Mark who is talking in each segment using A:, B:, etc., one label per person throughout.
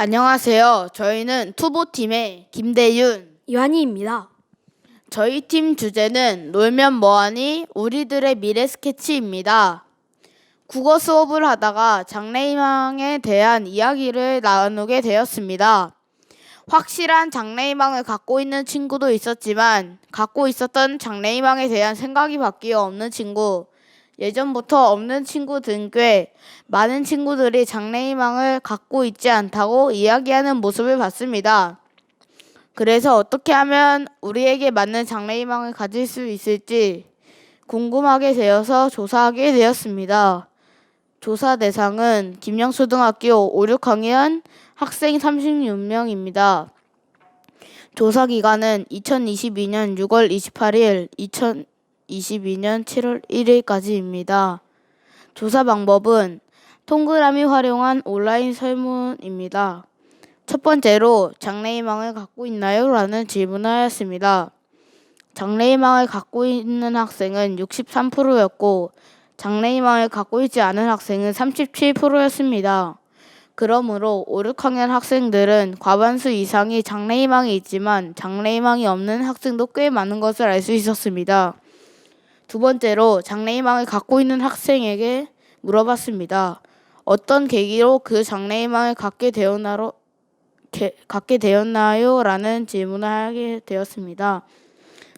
A: 안녕하세요. 저희는 투보팀의 김대윤,
B: 이완희입니다.
A: 저희 팀 주제는 놀면 뭐하니? 우리들의 미래 스케치입니다. 국어 수업을 하다가 장래희망에 대한 이야기를 나누게 되었습니다. 확실한 장래희망을 갖고 있는 친구도 있었지만 갖고 있었던 장래희망에 대한 생각이 바뀌어 없는 친구, 예전부터 없는 친구 등 꽤 많은 친구들이 장래희망을 갖고 있지 않다고 이야기하는 모습을 봤습니다. 그래서 어떻게 하면 우리에게 맞는 장래희망을 가질 수 있을지 궁금하게 되어서 조사하게 되었습니다. 조사 대상은 김영초등학교 5, 6학년 학생 36명입니다. 조사 기간은 2022년 6월 28일, 2022년 7월 1일까지입니다. 조사 방법은 동그라미 활용한 온라인 설문입니다. 첫 번째로 장래희망을 갖고 있나요? 라는 질문을 하였습니다. 장래희망을 갖고 있는 학생은 63%였고 장래희망을 갖고 있지 않은 학생은 37%였습니다. 그러므로 5, 6학년 학생들은 과반수 이상이 장래희망이 있지만 장래희망이 없는 학생도 꽤 많은 것을 알 수 있었습니다. 두 번째로 장래희망을 갖고 있는 학생에게 물어봤습니다. 어떤 계기로 그 장래희망을 갖게 되었나요? 라는 질문을 하게 되었습니다.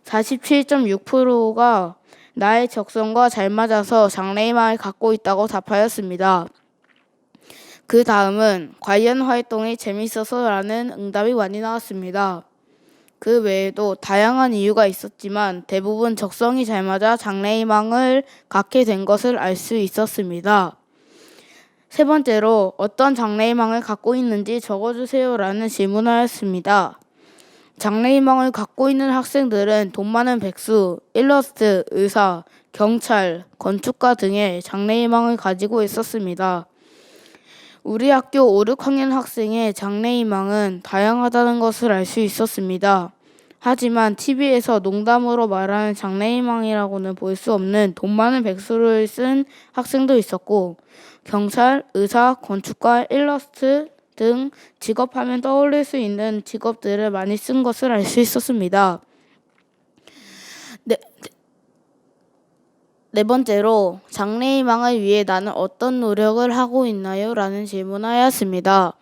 A: 47.6%가 나의 적성과 잘 맞아서 장래희망을 갖고 있다고 답하였습니다. 그 다음은 관련 활동이 재밌어서 라는 응답이 많이 나왔습니다. 그 외에도 다양한 이유가 있었지만 대부분 적성이 잘 맞아 장래희망을 갖게 된 것을 알 수 있었습니다. 세 번째로 어떤 장래희망을 갖고 있는지 적어주세요 라는 질문을 하였습니다. 장래희망을 갖고 있는 학생들은 돈 많은 백수, 일러스트, 의사, 경찰, 건축가 등의 장래희망을 가지고 있었습니다. 우리 학교 5, 6학년 학생의 장래희망은 다양하다는 것을 알 수 있었습니다. 하지만 TV에서 농담으로 말하는 장래희망이라고는 볼 수 없는 돈 많은 백수를 쓴 학생도 있었고 경찰, 의사, 건축가, 일러스트 등 직업하면 떠올릴 수 있는 직업들을 많이 쓴 것을 알 수 있었습니다. 네 번째로 장래희망을 위해 나는 어떤 노력을 하고 있나요? 라는 질문을 하였습니다.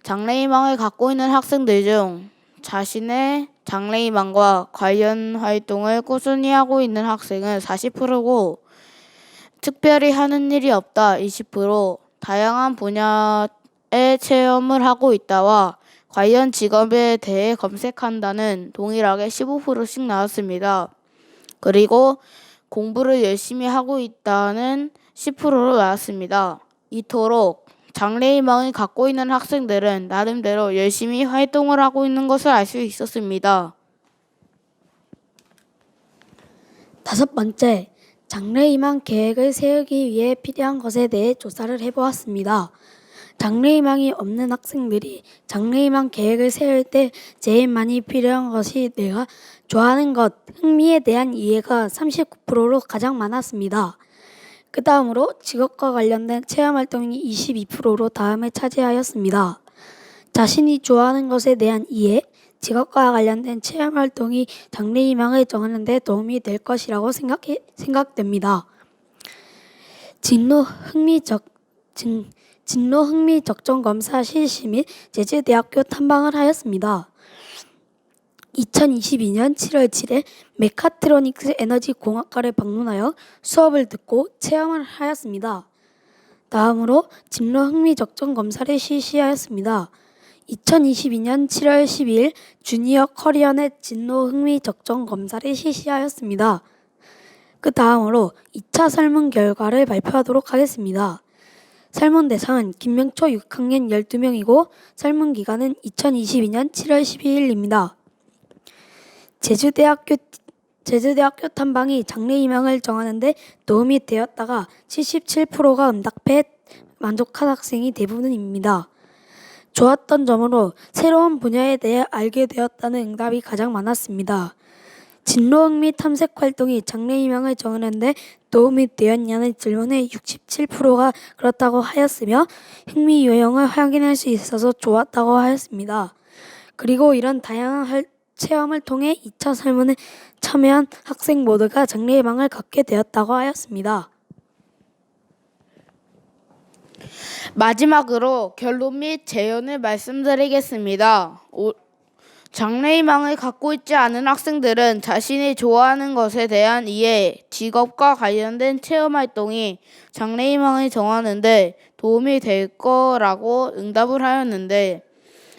A: 장래희망을 갖고 있는 학생들 중 자신의 장래희망과 관련 활동을 꾸준히 하고 있는 학생은 40%고 특별히 하는 일이 없다 20%, 다양한 분야의 체험을 하고 있다와 관련 직업에 대해 검색한다는 동일하게 15%씩 나왔습니다. 그리고 공부를 열심히 하고 있다는 10%로 나왔습니다. 이토록 장래희망을 갖고 있는 학생들은 나름대로 열심히 활동을 하고 있는 것을 알 수 있었습니다.
B: 다섯 번째, 장래희망 계획을 세우기 위해 필요한 것에 대해 조사를 해보았습니다. 장래희망이 없는 학생들이 장래희망 계획을 세울 때 제일 많이 필요한 것이 내가 좋아하는 것, 흥미에 대한 이해가 39%로 가장 많았습니다. 그 다음으로 직업과 관련된 체험활동이 22%로 다음을 차지하였습니다. 자신이 좋아하는 것에 대한 이해, 직업과 관련된 체험활동이 장래희망을 정하는 데 도움이 될 것이라고 생각됩니다. 진로 흥미 적정 검사 실시 및 제주대학교 탐방을 하였습니다. 2022년 7월 7일 메카트로닉스 에너지 공학과를 방문하여 수업을 듣고 체험을 하였습니다. 다음으로 진로 흥미 적정 검사를 실시하였습니다. 2022년 7월 12일 주니어 커리어넷 진로 흥미 적정 검사를 실시하였습니다. 그 다음으로 2차 설문 결과를 발표하도록 하겠습니다. 설문 대상은 김명초 6학년 12명이고 설문 기간은 2022년 7월 12일입니다. 제주대학교 탐방이 장래희망을 정하는 데 도움이 되었다가 77%가 응답해 만족한 학생이 대부분입니다. 좋았던 점으로 새로운 분야에 대해 알게 되었다는 응답이 가장 많았습니다. 진로흥 및 탐색 활동이 장래희망을 정하는 데 도움이 되었냐는 질문에 67%가 그렇다고 하였으며 흥미 요형을 확인할 수 있어서 좋았다고 하였습니다. 그리고 이런 다양한 체험을 통해 2차 설문에 참여한 학생 모두가 장래희망을 갖게 되었다고 하였습니다.
A: 마지막으로 결론 및 재연을 말씀드리겠습니다. 장래희망을 갖고 있지 않은 학생들은 자신이 좋아하는 것에 대한 이해, 직업과 관련된 체험활동이 장래희망을 정하는 데 도움이 될 거라고 응답을 하였는데,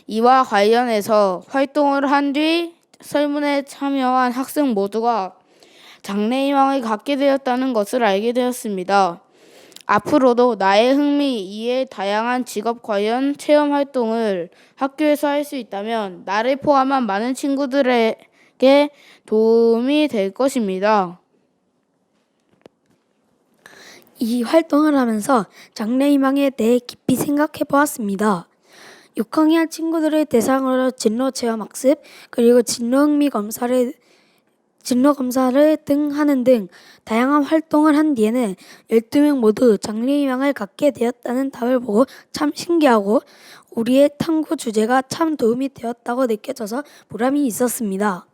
A: 이와 관련해서 활동을 한 뒤 설문에 참여한 학생 모두가 장래희망을 갖게 되었다는 것을 알게 되었습니다. 앞으로도 나의 흥미, 이해, 다양한 직업 관련 체험 활동을 학교에서 할 수 있다면 나를 포함한 많은 친구들에게 도움이 될 것입니다.
B: 이 활동을 하면서 장래희망에 대해 깊이 생각해 보았습니다. 6학년 친구들을 대상으로 진로 체험 학습, 그리고 진로 검사를 하는 등 다양한 활동을 한 뒤에는 12명 모두 장래희망을 갖게 되었다는 답을 보고 참 신기하고 우리의 탐구 주제가 참 도움이 되었다고 느껴져서 보람이 있었습니다.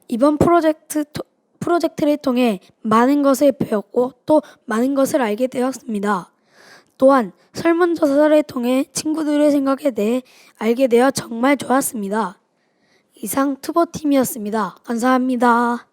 B: 이번 프로젝트를 통해 많은 것을 배웠고 또 많은 것을 알게 되었습니다. 또한 설문조사를 통해 친구들의 생각에 대해 알게 되어 정말 좋았습니다. 이상 투보팀이었습니다. 감사합니다.